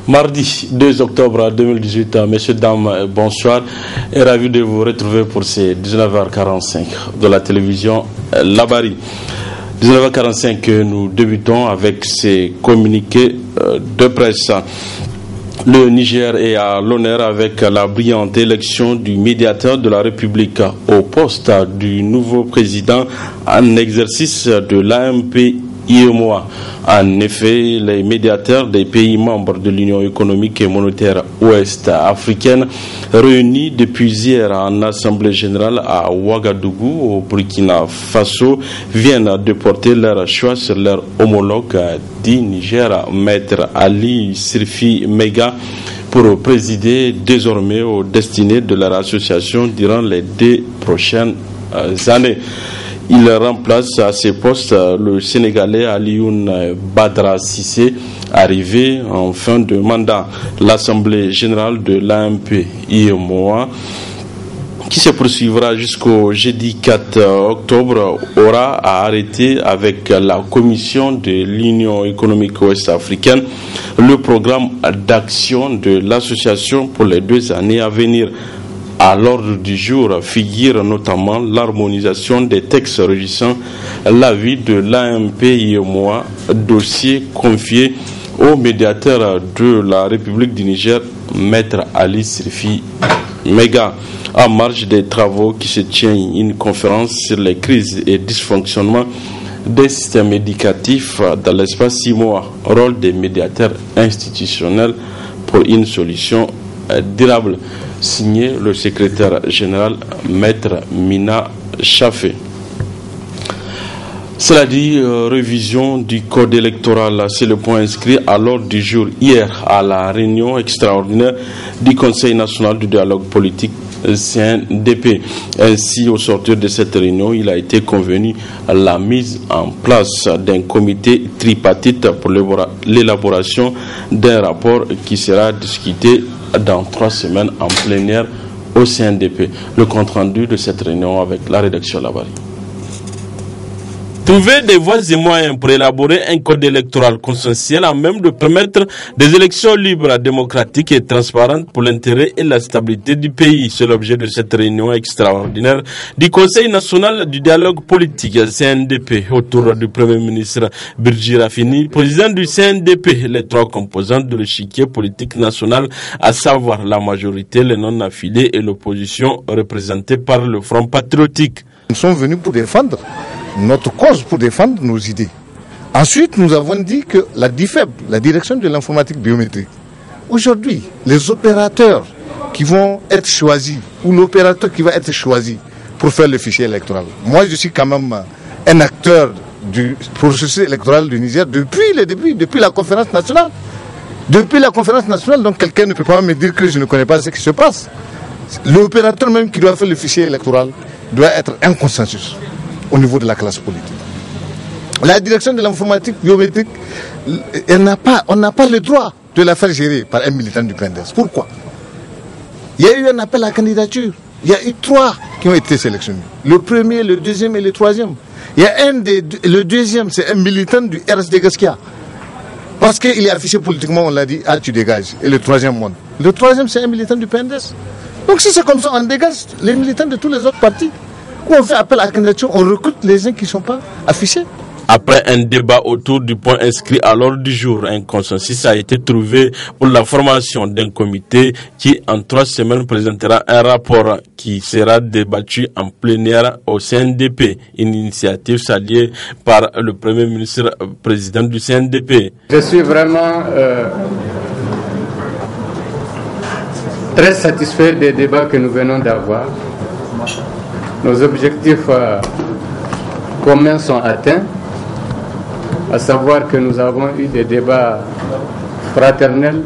Mardi 2 octobre 2018, messieurs, dames, bonsoir et ravi de vous retrouver pour ces 19h45 de la télévision Labari. 19h45 que nous débutons avec ces communiqués de presse. Le Niger est à l'honneur avec la brillante élection du médiateur de la République au poste du nouveau président en exercice de l'AMP-IEMOA. En effet, les médiateurs des pays membres de l'Union économique et monétaire ouest-africaine, réunis depuis hier en Assemblée générale à Ouagadougou, au Burkina Faso, viennent de porter leur choix sur leur homologue du Niger, Maître Ali Sirfi Mega, pour présider désormais aux destinées de leur association durant les 2 prochaines années. Il remplace à ce poste le Sénégalais Alioune Badra Cissé, arrivé en fin de mandat. L'Assemblée générale de l'AMP-IEMOA, qui se poursuivra jusqu'au jeudi 4 octobre, aura à arrêter avec la Commission de l'Union économique ouest-africaine le programme d'action de l'association pour les 2 années à venir. À l'ordre du jour figure notamment l'harmonisation des textes régissant la vie de l'AMP-IEMOA, dossier confié au médiateur de la République du Niger, Maître Ali Sirfi Mega. En marge des travaux qui se tient une conférence sur les crises et dysfonctionnements des systèmes éducatifs dans l'espace 6 mois, rôle des médiateurs institutionnels pour une solution durable. Signé le secrétaire général Maître Mina Chafé. Cela dit, révision du code électoral, c'est le point inscrit à l'ordre du jour hier à la réunion extraordinaire du Conseil national du dialogue politique CNDP. Ainsi, au sortir de cette réunion, il a été convenu la mise en place d'un comité tripartite pour l'élaboration d'un rapport qui sera discuté dans 3 semaines en plénière au CNDP. Le compte-rendu de cette réunion avec la rédaction Labari. Trouver des voies et moyens pour élaborer un code électoral consensuel à même de permettre des élections libres, démocratiques et transparentes pour l'intérêt et la stabilité du pays. C'est l'objet de cette réunion extraordinaire du Conseil national du dialogue politique CNDP autour du Premier ministre Birji Rafini, président du CNDP, les 3 composantes de l'échiquier politique national, à savoir la majorité, les non-affiliés et l'opposition représentée par le Front patriotique. Nous sommes venus pour défendre notre cause, pour défendre nos idées. Ensuite, nous avons dit que la DIFEB, la direction de l'informatique biométrique, aujourd'hui, les opérateurs qui vont être choisis, ou l'opérateur qui va être choisi pour faire le fichier électoral. Moi, je suis quand même un acteur du processus électoral du Niger depuis le début, depuis la conférence nationale. Depuis la conférence nationale, donc quelqu'un ne peut pas me dire que je ne connais pas ce qui se passe. L'opérateur même qui doit faire le fichier électoral doit être un consensus au niveau de la classe politique. La direction de l'informatique biométrique, on n'a pas le droit de la faire gérer par un militant du PNDS. Pourquoi? Il y a eu un appel à candidature. Il y a eu 3 qui ont été sélectionnés. Le premier, le deuxième et le troisième. Il y a le deuxième, c'est un militant du RSD Gaskia. Parce qu'il est affiché politiquement, on l'a dit, tu dégages. Et le troisième monde. Le troisième, c'est un militant du PNDS. Donc si c'est comme ça, on dégage les militants de tous les autres partis. Où on fait appel à la candidature, on recrute les gens qui ne sont pas affichés. Après un débat autour du point inscrit à l'ordre du jour, un consensus a été trouvé pour la formation d'un comité qui, en 3 semaines, présentera un rapport qui sera débattu en plénière au CNDP. Une initiative saluée par le Premier ministre, président du CNDP. Je suis vraiment très satisfait des débats que nous venons d'avoir. Nos objectifs communs sont atteints, à savoir que nous avons eu des débats fraternels.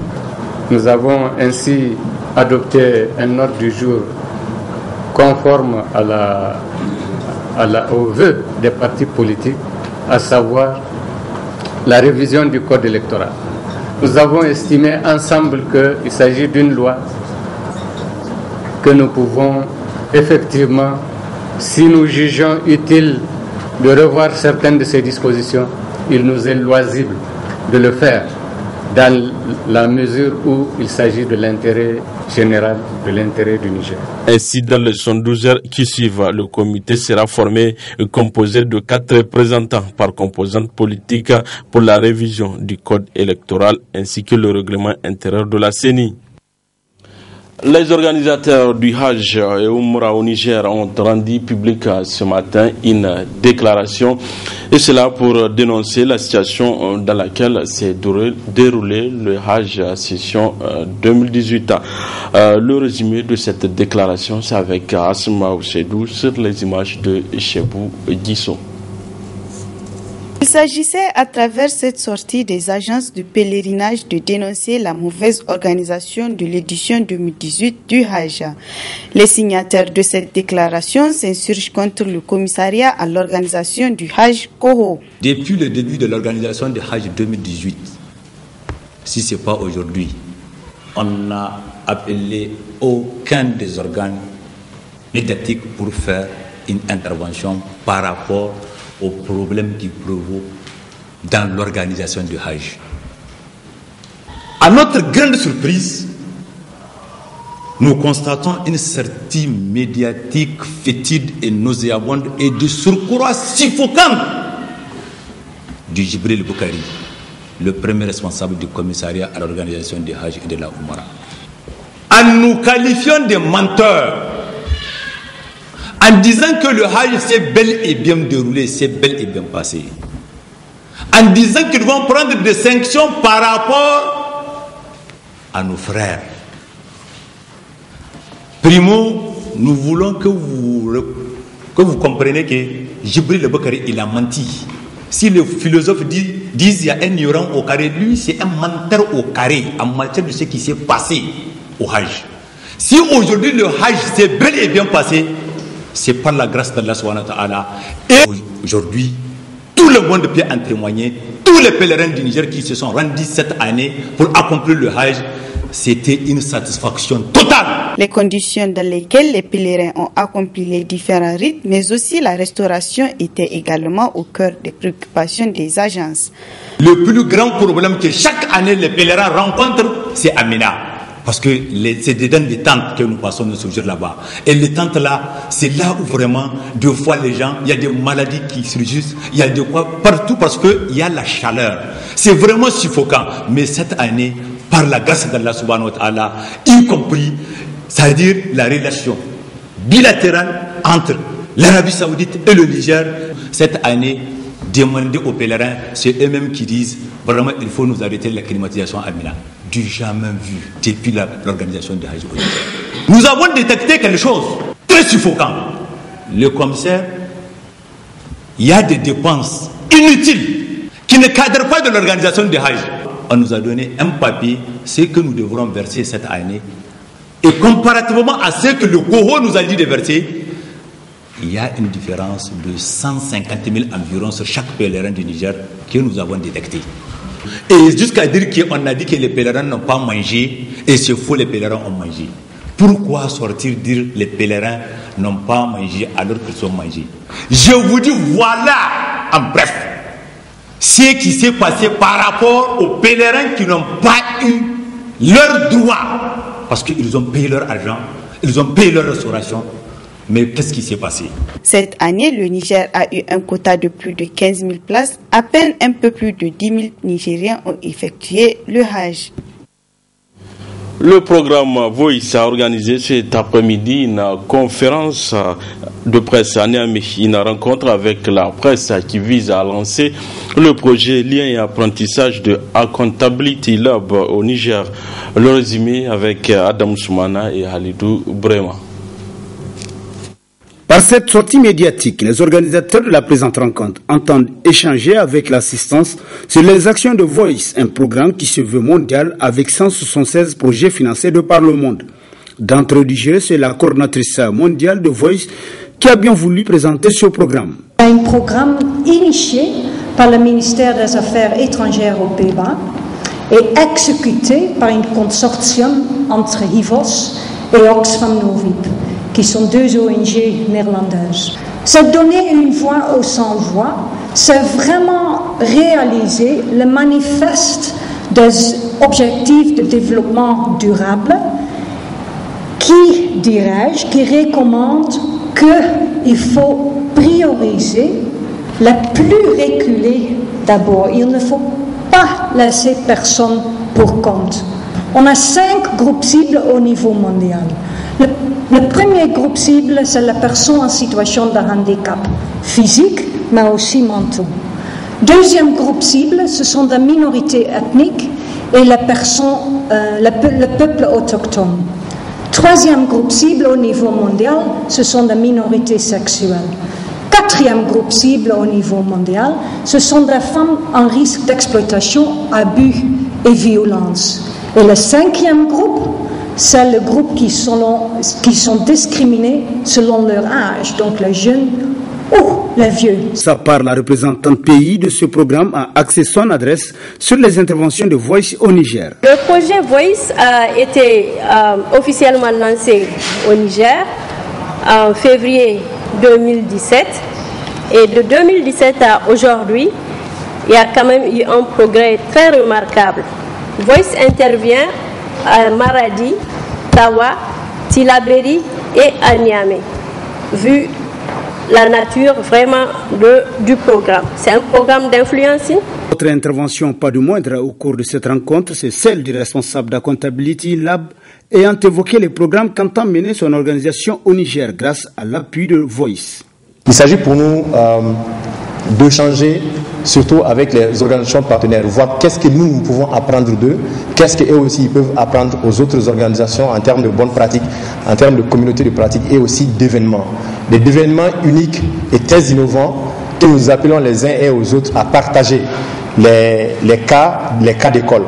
Nous avons ainsi adopté un ordre du jour conforme aux vœux des partis politiques, à savoir la révision du code électoral. Nous avons estimé ensemble qu'il s'agit d'une loi que nous pouvons effectivement, si nous jugeons utile de revoir certaines de ces dispositions, il nous est loisible de le faire. dans la mesure où il s'agit de l'intérêt général, de l'intérêt du Niger. Ainsi, dans les 72 heures qui suivent, le comité sera formé et composé de 4 représentants par composante politique pour la révision du code électoral ainsi que le règlement intérieur de la CENI. Les organisateurs du Hajj et Umrah au Niger ont rendu public ce matin une déclaration, et cela pour dénoncer la situation dans laquelle s'est déroulé le Hajj session 2018. Le résumé de cette déclaration, c'est avec Asma Oussedou sur les images de Chebou Guissou. Il s'agissait à travers cette sortie des agences de pèlerinage de dénoncer la mauvaise organisation de l'édition 2018 du Hajj. Les signataires de cette déclaration s'insurgent contre le commissariat à l'organisation du Hajj Koho. Depuis le début de l'organisation du Hajj 2018, si ce n'est pas aujourd'hui, on n'a appelé aucun des organes médiatiques pour faire une intervention par rapport aux problèmes qui provoquent dans l'organisation du Hajj. À notre grande surprise, nous constatons une sortie médiatique fétide et nauséabonde et de surcroît suffocante du Djibril Boukari, le premier responsable du commissariat à l'organisation du Hajj et de la Umrah, en nous qualifiant de menteurs, en disant que le Hajj s'est bel et bien déroulé, s'est bel et bien passé, en disant qu'ils vont prendre des sanctions par rapport à nos frères. Primo, nous voulons que vous compreniez que Djibril Boukari, il a menti. Si les philosophes disent qu'il y a un ignorant au carré, lui c'est un menteur au carré en matière de ce qui s'est passé au Hajj. Si aujourd'hui le Hajj s'est bel et bien passé, c'est par la grâce d'Allah subhanahu wa ta'ala. Et aujourd'hui, tout le monde peut en témoigner. Tous les pèlerins du Niger qui se sont rendus cette année pour accomplir le Hajj, c'était une satisfaction totale. Les conditions dans lesquelles les pèlerins ont accompli les différents rites, mais aussi la restauration, étaient également au cœur des préoccupations des agences. Le plus grand problème que chaque année les pèlerins rencontrent, c'est Amina. Parce que c'est dans des tentes que nous passons nos jours là-bas. Et les tentes là, c'est là où vraiment, deux fois les gens, il y a des maladies qui surgissent, il y a de quoi partout parce qu'il y a la chaleur. C'est vraiment suffocant. Mais cette année, par la grâce d'Allah subhanahu wa ta'ala, y compris, c'est-à-dire la relation bilatérale entre l'Arabie Saoudite et le Niger, cette année, demander aux pèlerins, c'est eux-mêmes qui disent, vraiment, il faut nous arrêter la climatisation à Mina. Du jamais vu depuis l'organisation de Hajj. Nous avons détecté quelque chose très suffocant. Le commissaire, il y a des dépenses inutiles qui ne cadrent pas de l'organisation de Hajj. On nous a donné un papier, ce que nous devrons verser cette année. Et comparativement à ce que le Koho nous a dit de verser, il y a une différence de 150 000 environ sur chaque pèlerin du Niger que nous avons détecté. Et jusqu'à dire qu'on a dit que les pèlerins n'ont pas mangé, et c'est faux, les pèlerins ont mangé. Pourquoi sortir dire les pèlerins n'ont pas mangé alors qu'ils ont mangé? Je vous dis, voilà, en bref, ce qui s'est passé par rapport aux pèlerins qui n'ont pas eu leur droit, parce qu'ils ont payé leur argent, ils ont payé leur restauration. Mais qu'est-ce qui s'est passé? Cette année, le Niger a eu un quota de plus de 15 000 places. À peine un peu plus de 10 000 Nigériens ont effectué le Hajj. Le programme Voice a organisé cet après-midi une conférence de presse à Niamey, une rencontre avec la presse qui vise à lancer le projet Lien et apprentissage de Accountability Lab au Niger. Le résumé avec Adam Soumana et Halidou Brema. Par cette sortie médiatique, les organisateurs de la présente rencontre entendent échanger avec l'assistance sur les actions de Voice, un programme qui se veut mondial avec 176 projets financés de par le monde. D'entre du jeu, c'est la coordinatrice mondiale de Voice qui a bien voulu présenter ce programme. Un programme initié par le ministère des Affaires étrangères aux Pays-Bas et exécuté par un consortium entre HIVOS et Oxfam Novib, qui sont deux ONG néerlandaises. C'est donner une voix aux sans-voix, c'est vraiment réaliser le manifeste des objectifs de développement durable qui, dirais-je, qui recommande qu'il faut prioriser les plus reculés d'abord. Il ne faut pas laisser personne pour compte. On a 5 groupes cibles au niveau mondial. Le premier groupe cible, c'est la personne en situation de handicap physique, mais aussi mental. Deuxième groupe cible, ce sont des minorités ethniques et les personnes, le peuple autochtone. Troisième groupe cible au niveau mondial, ce sont des minorités sexuelles. Quatrième groupe cible au niveau mondial, ce sont des femmes en risque d'exploitation, abus et violence. Et le cinquième groupe, c'est le groupe qui sont discriminés selon leur âge, donc les jeunes ou les vieux. Sa part, la représentante pays de ce programme a axé son adresse sur les interventions de Voice au Niger. Le projet Voice a été officiellement lancé au Niger en février 2017. Et de 2017 à aujourd'hui, il y a quand même eu un progrès très remarquable. Voice intervient à Maradi, Tawa, Tillabéri et à Niamey, vu la nature vraiment du programme. C'est un programme d'influencing. Autre intervention, pas de moindre, au cours de cette rencontre, c'est celle du responsable d'Accountability Lab ayant évoqué les programmes qu'entend mener son organisation au Niger grâce à l'appui de Voice. Il s'agit pour nous de changer, surtout avec les organisations partenaires, voir qu'est-ce que nous pouvons apprendre d'eux, qu'est-ce qu'eux aussi ils peuvent apprendre aux autres organisations en termes de bonnes pratiques, en termes de communauté de pratiques et aussi d'événements. Des événements uniques et très innovants que nous appelons les uns et aux autres à partager les cas d'école.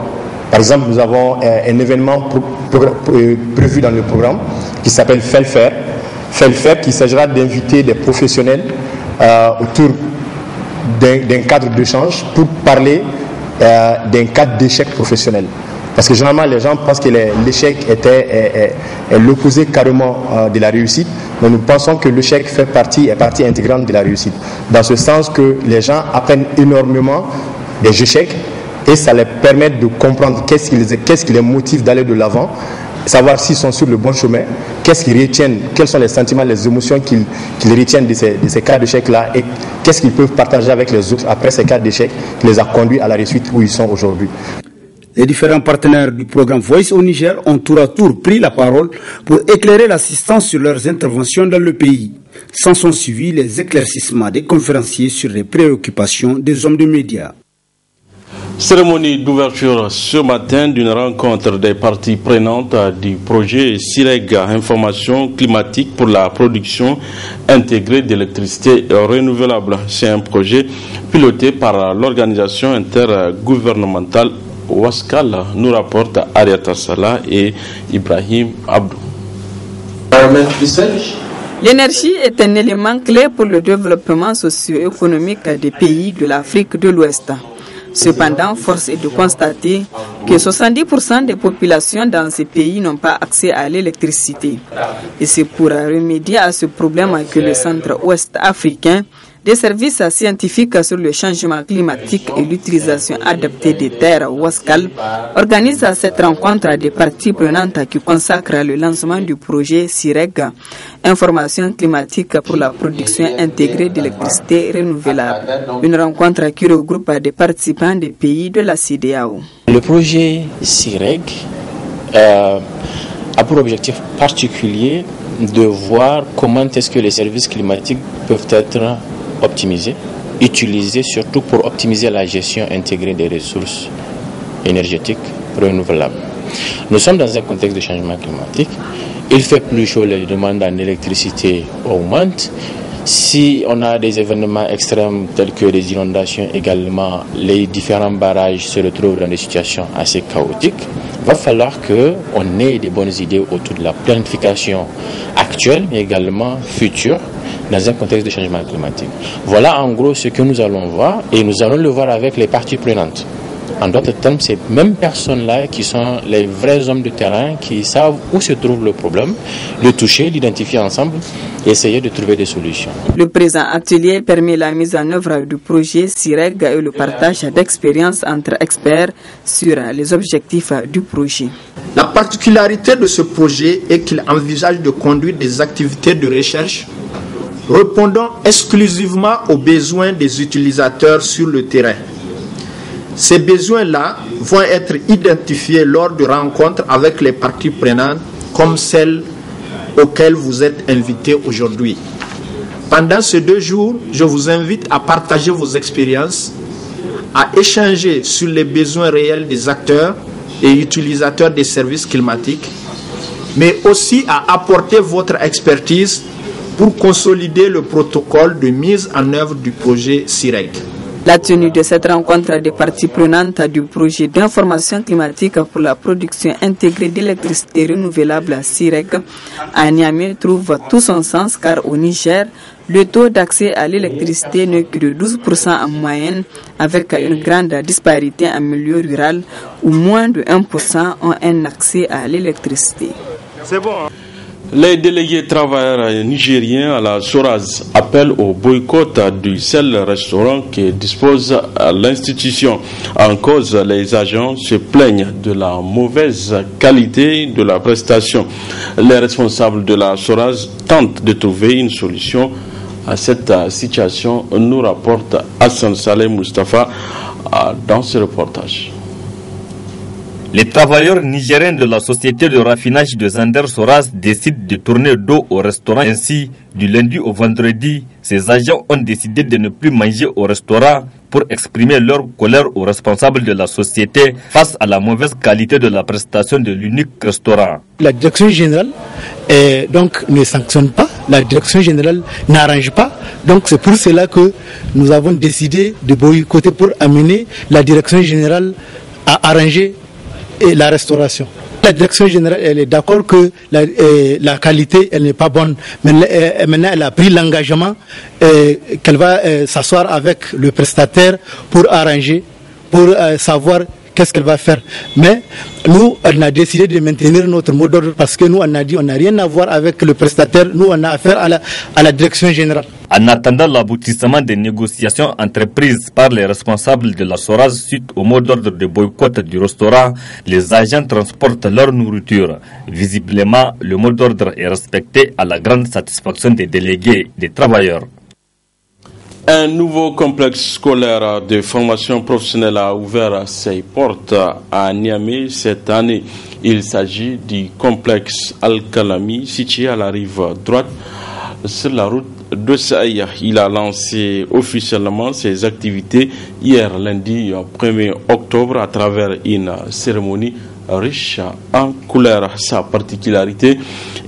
Par exemple, nous avons un événement prévu dans le programme qui s'appelle FELFAIR, qui s'agira d'inviter des professionnels autour d'un cadre d'échange pour parler d'un cadre d'échec professionnel. Parce que généralement, les gens pensent que l'échec est l'opposé carrément de la réussite, mais nous pensons que l'échec est partie intégrante de la réussite. Dans ce sens que les gens apprennent énormément des échecs et ça leur permet de comprendre qu'est-ce qui les motive d'aller de l'avant, savoir s'ils sont sur le bon chemin, qu'est-ce qu'ils retiennent, quels sont les sentiments, les émotions qu'ils retiennent de ces cas d'échec-là et qu'est-ce qu'ils peuvent partager avec les autres après ces cas d'échec qui les a conduits à la réussite où ils sont aujourd'hui. Les différents partenaires du programme Voice au Niger ont tour à tour pris la parole pour éclairer l'assistance sur leurs interventions dans le pays. S'en sont suivis les éclaircissements des conférenciers sur les préoccupations des hommes de médias. Cérémonie d'ouverture ce matin d'une rencontre des parties prenantes du projet SIREG, information climatique pour la production intégrée d'électricité renouvelable. C'est un projet piloté par l'organisation intergouvernementale Ouaskal, nous rapportent Ariata Salah et Ibrahim Abdou. L'énergie est un élément clé pour le développement socio-économique des pays de l'Afrique de l'Ouest. Cependant, force est de constater que 70% des populations dans ces pays n'ont pas accès à l'électricité. Et c'est pour remédier à ce problème que le Centre ouest africain des services scientifiques sur le changement climatique et l'utilisation adaptée des terres Ouaskal organise cette rencontre des parties prenantes qui consacre le lancement du projet SIREG, information climatique pour la production intégrée d'électricité renouvelable. Une rencontre qui regroupe des participants des pays de la CEDEAO. Le projet SIREG a pour objectif particulier de voir comment est-ce que les services climatiques peuvent être optimisés, utilisés surtout pour optimiser la gestion intégrée des ressources énergétiques renouvelables. Nous sommes dans un contexte de changement climatique. Il fait plus chaud, les demandes en électricité augmentent. Si on a des événements extrêmes tels que les inondations également, les différents barrages se retrouvent dans des situations assez chaotiques. Il va falloir qu'on ait des bonnes idées autour de la planification actuelle, mais également future, dans un contexte de changement climatique. Voilà en gros ce que nous allons voir et nous allons le voir avec les parties prenantes. En d'autres termes, ces mêmes personnes-là qui sont les vrais hommes de terrain, qui savent où se trouve le problème, le toucher, l'identifier ensemble et essayer de trouver des solutions. Le présent atelier permet la mise en œuvre du projet SIREG et le partage d'expériences entre experts sur les objectifs du projet. La particularité de ce projet est qu'il envisage de conduire des activités de recherche répondant exclusivement aux besoins des utilisateurs sur le terrain. Ces besoins-là vont être identifiés lors de rencontres avec les parties prenantes comme celles auxquelles vous êtes invités aujourd'hui. Pendant ces 2 jours, je vous invite à partager vos expériences, à échanger sur les besoins réels des acteurs et utilisateurs des services climatiques, mais aussi à apporter votre expertise pour consolider le protocole de mise en œuvre du projet SIREG. La tenue de cette rencontre des parties prenantes du projet d'information climatique pour la production intégrée d'électricité renouvelable SIREG à Niamey trouve tout son sens car au Niger, le taux d'accès à l'électricité n'est que de 12% en moyenne avec une grande disparité en milieu rural où moins de 1% ont un accès à l'électricité. C'est bon, hein? Les délégués travailleurs nigériens à la SORAS appellent au boycott du seul restaurant qui dispose à l'institution. En cause, les agents se plaignent de la mauvaise qualité de la prestation. Les responsables de la SORAS tentent de trouver une solution à cette situation, nous rapporte Hassan Saleh Mustafa dans ce reportage. Les travailleurs nigériens de la société de raffinage de Zander Soras décident de tourner dos au restaurant. Ainsi, du lundi au vendredi, ces agents ont décidé de ne plus manger au restaurant pour exprimer leur colère aux responsables de la société face à la mauvaise qualité de la prestation de l'unique restaurant. La direction générale ne sanctionne pas, la direction générale n'arrange pas. Donc c'est pour cela que nous avons décidé de boycotter pour amener la direction générale à arranger la restauration. La direction générale elle est d'accord que la qualité elle n'est pas bonne, mais maintenant elle a pris l'engagement qu'elle va s'asseoir avec le prestataire pour arranger, pour savoir qu'est-ce qu'elle va faire. Mais nous, on a décidé de maintenir notre mot d'ordre parce que nous, on a dit on n'a rien à voir avec le prestataire, nous on a affaire à la direction générale. En attendant l'aboutissement des négociations entreprises par les responsables de la SORAS suite au mot d'ordre de boycott du restaurant, les agents transportent leur nourriture. Visiblement, le mot d'ordre est respecté à la grande satisfaction des délégués des travailleurs. Un nouveau complexe scolaire de formation professionnelle a ouvert ses portes à Niamey cette année. Il s'agit du complexe Al-Kalami situé à la rive droite sur la route de Saïa. Il a lancé officiellement ses activités hier lundi 1er octobre à travers une cérémonie riche en couleurs. Sa particularité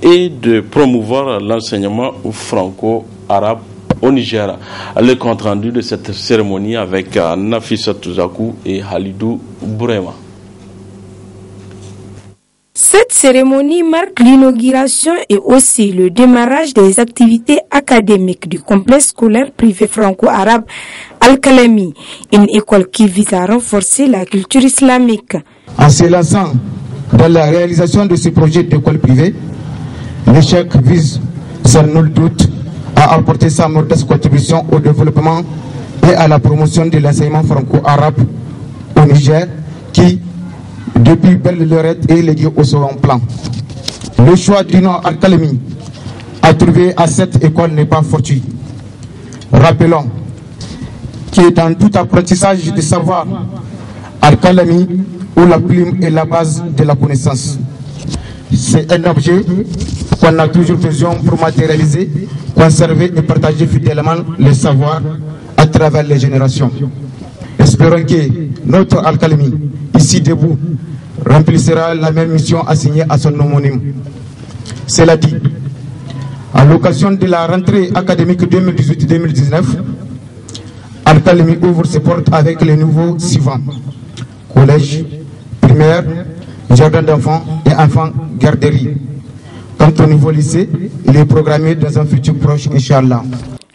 est de promouvoir l'enseignement franco-arabe au Niger. Le compte rendu de cette cérémonie avec Nafissa Touzakou et Halidou Bourema. Cette cérémonie marque l'inauguration et aussi le démarrage des activités académiques du complexe scolaire privé franco-arabe Al-Kalami, une école qui vise à renforcer la culture islamique. En se lançant dans la réalisation de ce projet d'école privée, l'échec vise, sans nul doute, à apporter sa modeste contribution au développement et à la promotion de l'enseignement franco-arabe au Niger, qui, depuis belle lurette, est légué au second plan. Le choix du nom Al-Kalami attribué à cette école n'est pas fortuit. Rappelons que dans tout apprentissage de savoir, Al-Kalami, où la plume est la base de la connaissance. C'est un objet qu'on a toujours besoin pour matérialiser, conserver et partager fidèlement les savoirs à travers les générations. Espérons que notre Al-Kalami, ici debout, remplissera la même mission assignée à son homonyme. Cela dit, à l'occasion de la rentrée académique 2018-2019, Al-Kalami ouvre ses portes avec les nouveaux suivants: collège, primaire, jardin d'enfants et enfants garderie. Quant au niveau lycée, il est programmé dans un futur proche, Inch'Allah.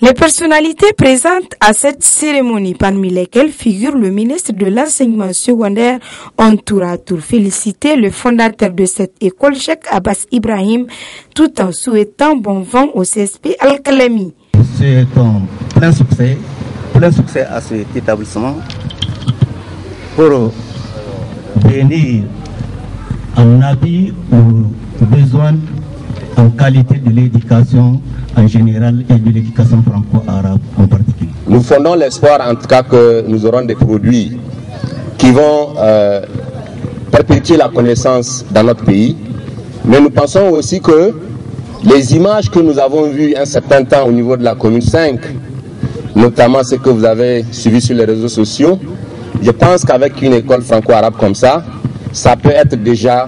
Les personnalités présentes à cette cérémonie, parmi lesquelles figure le ministre de l'enseignement secondaire, ont tour à tour félicité le fondateur de cette école, Cheikh Abbas Ibrahim, tout en souhaitant bon vent au CSP Al-Kalemi. C'est un plein succès à cet établissement pour venir en appui aux besoins en qualité de l'éducation en général et de l'éducation franco-arabe en particulier. Nous fondons l'espoir en tout cas que nous aurons des produits qui vont perpétuer la connaissance dans notre pays, mais nous pensons aussi que les images que nous avons vues un certain temps au niveau de la commune 5, notamment ce que vous avez suivi sur les réseaux sociaux, je pense qu'avec une école franco-arabe comme ça peut être déjà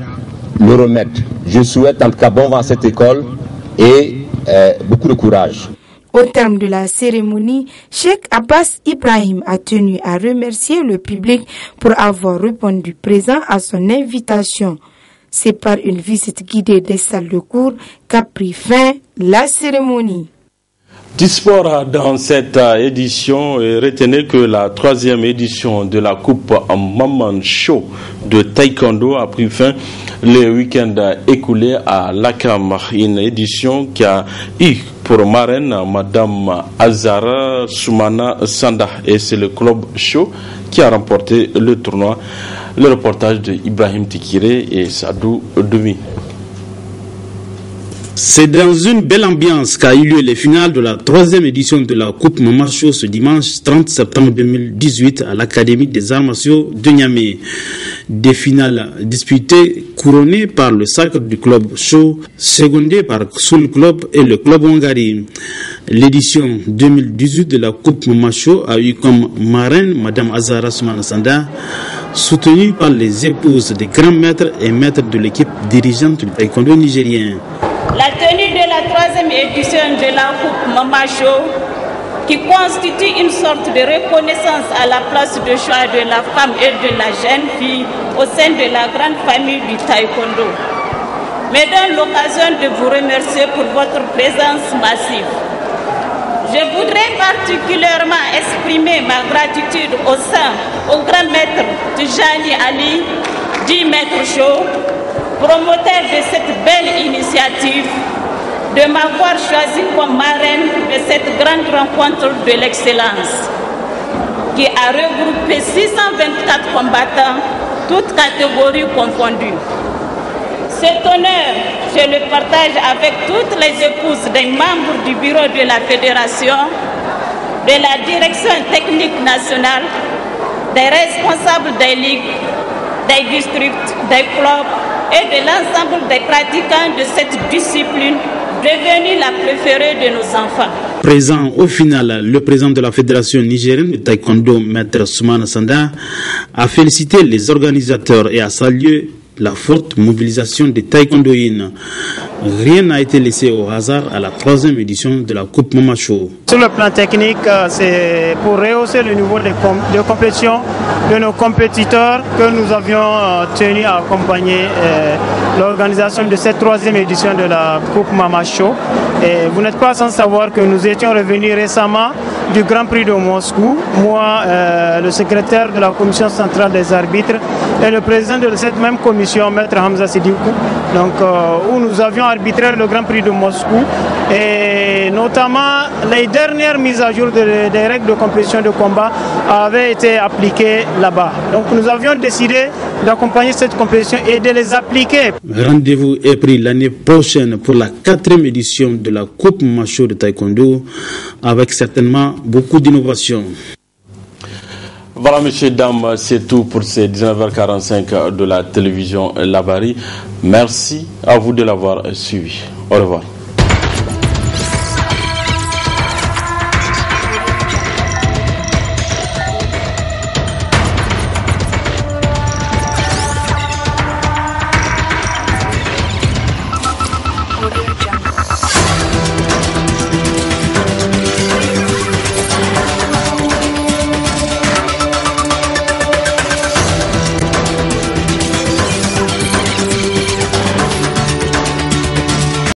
le remède. Je souhaite en tout cas bon vent à cette école et beaucoup de courage. Au terme de la cérémonie, Cheikh Abbas Ibrahim a tenu à remercier le public pour avoir répondu présent à son invitation. C'est par une visite guidée des salles de cours qu'a pris fin la cérémonie. Sport dans cette édition, et retenez que la 3e édition de la Coupe Maman Show de Taekwondo a pris fin le week-end écoulé à l'Akam, une édition qui a eu pour marraine Madame Azara Soumana Sanda, et c'est le club Show qui a remporté le tournoi. Le reportage de Ibrahim Tikiré et Sadou Doumi. C'est dans une belle ambiance qu'a eu lieu les finales de la 3e édition de la Coupe Maman Show ce dimanche 30 septembre 2018 à l'Académie des arts martiaux de Niamey. Des finales disputées couronnées par le sacre du club Show, secondé par Soul Club et le club Wangari. L'édition 2018 de la Coupe Maman Show a eu comme marraine Madame Azara Soumana Sanda, soutenue par les épouses des grands maîtres et maîtres de l'équipe dirigeante du taekwondo nigérien. La tenue de la 3e édition de la Coupe Maman Show, qui constitue une sorte de reconnaissance à la place de choix de la femme et de la jeune fille au sein de la grande famille du taekwondo, me donne l'occasion de vous remercier pour votre présence massive. Je voudrais particulièrement exprimer ma gratitude au grand maître Tijani Ali, dit Maître Show, promoteur de cette belle initiative, de m'avoir choisi comme marraine de cette grande rencontre de l'excellence, qui a regroupé 624 combattants, toutes catégories confondues. Cet honneur, je le partage avec toutes les épouses des membres du bureau de la fédération, de la direction technique nationale, des responsables des ligues, des districts, des clubs et de l'ensemble des pratiquants de cette discipline devenue la préférée de nos enfants. Présent au final, le président de la Fédération nigérienne de taekwondo, Maître Soumana Sanda, a félicité les organisateurs et a salué la forte mobilisation des taekwondoïnes. Rien n'a été laissé au hasard à la 3e édition de la Coupe Maman Show. Sur le plan technique, c'est pour rehausser le niveau de compétition de nos compétiteurs que nous avions tenu à accompagner l'organisation de cette 3e édition de la Coupe Maman Show. Et vous n'êtes pas sans savoir que nous étions revenus récemment du Grand Prix de Moscou, moi, le secrétaire de la commission centrale des arbitres et le président de cette même commission, Maître Hamza Sidikou, donc, où nous avions arbitré le Grand Prix de Moscou et notamment les dernières mises à jour des règles de compétition de combat avaient été appliquées là-bas. Donc nous avions décidé d'accompagner cette compétition et de les appliquer. Rendez-vous est pris l'année prochaine pour la 4e édition de la Coupe Maman Show de Taekwondo avec certainement beaucoup d'innovations. Voilà, messieurs, dames, c'est tout pour ces 19h45 de la télévision Labari. Merci à vous de l'avoir suivi. Au revoir.